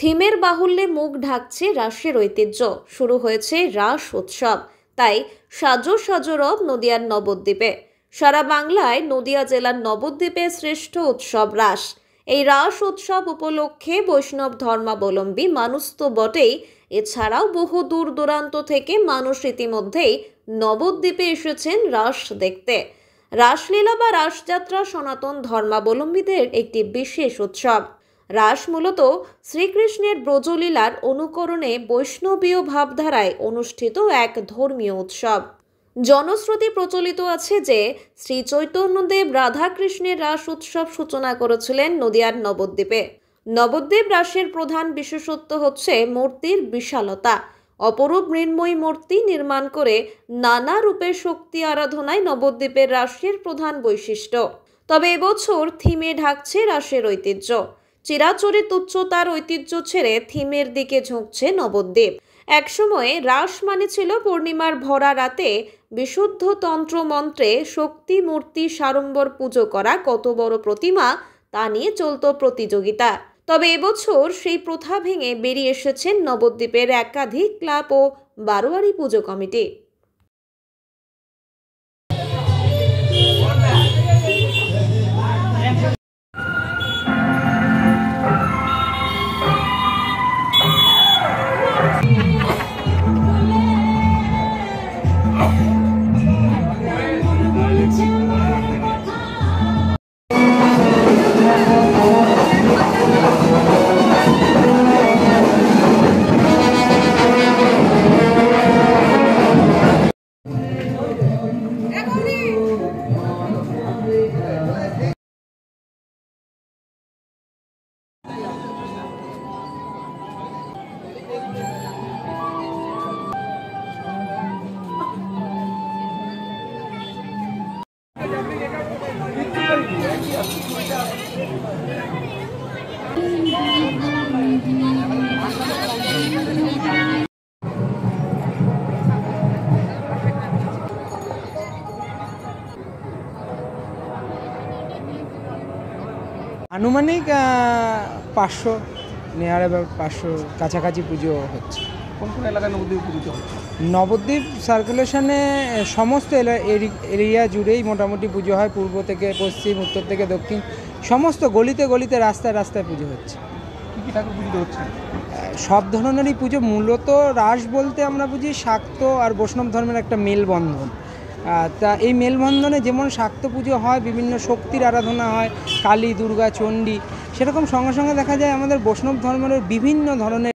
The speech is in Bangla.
থিমের বাহুল্যে মুখ ঢাকছে রাসের ঐতিহ্য। শুরু হয়েছে রাস উৎসব, তাই সাজো সাজো রব নদিয়ার নবদ্বীপে। সারা বাংলায় নদিয়া জেলার নবদ্বীপে শ্রেষ্ঠ উৎসব রাস। এই রাস উৎসব উপলক্ষে বৈষ্ণব ধর্মাবলম্বী মানুষ তো বটেই, এছাড়াও বহু দূর দূরান্ত থেকে মানুষ ইতিমধ্যেই নবদ্বীপে এসেছেন রাস দেখতে। রাসলীলা বা রাসযাত্রা সনাতন ধর্মাবলম্বীদের একটি বিশেষ উৎসব। রাস মূলত শ্রীকৃষ্ণের ব্রজলীলার অনুকরণে বৈষ্ণবীয় ভাবধারায় অনুষ্ঠিত এক ধর্মীয় উৎসব। জনশ্রুতি প্রচলিত আছে যে শ্রী চৈতন্যদেব রাধাকৃষ্ণের রাস উৎসব সূচনা করেছিলেন নদিয়ার নবদ্বীপে। নবদ্বীপ রাসের প্রধান বিশেষত্ব হচ্ছে মূর্তির বিশালতা। অপরূপ মৃন্ময়ী মূর্তি নির্মাণ করে নানা রূপে শক্তি আরাধনায় নবদ্বীপের রাসের প্রধান বৈশিষ্ট্য। তবে এবছর থিমে ঢাকছে রাসের ঐতিহ্য। চিরাচরিত উচ্চতার ঐতিহ্য ছেড়ে থিমের দিকে ঝুঁকছে নবদ্বীপ। একসময়ে রাস মানে ছিল পূর্ণিমার ভরা রাতে বিশুদ্ধ তন্ত্র মন্ত্রে শক্তি মূর্তি সাড়ম্বর পুজো করা কত বড় প্রতিমা তা নিয়ে চলত প্রতিযোগিতা। তবে এবছর সেই প্রথা ভেঙে বেরিয়ে এসেছেন নবদ্বীপের একাধিক ক্লাব ও বারোয়ারি পুজো কমিটি। আনুমানিক 500 নেয়ার 500 কাছাকাছি পুজো হচ্ছে। কোন কোন এলাকায় নবদ্বীপ পুজো হচ্ছে? নবদ্বীপ সার্কুলেশনে সমস্ত এরিয়া জুড়েই মোটামুটি পুজো হয়। পূর্ব থেকে পশ্চিম, উত্তর থেকে দক্ষিণ, সমস্ত গলিতে গলিতে রাস্তায় রাস্তায় পুজো হচ্ছে। কী কী ঠাকুর পুজো হচ্ছে? সব ধরনেরই পুজো। মূলত রাস বলতে আমরা বুঝি শাক্ত আর বৈষ্ণব ধর্মের একটা মেলবন্ধন। তা এই মেলবন্ধনে যেমন শাক্ত পুজো হয়, বিভিন্ন শক্তির আরাধনা হয়, কালী, দুর্গা, চণ্ডী, সেরকম সঙ্গে সঙ্গে দেখা যায় আমাদের বৈষ্ণব ধর্মের বিভিন্ন ধরনের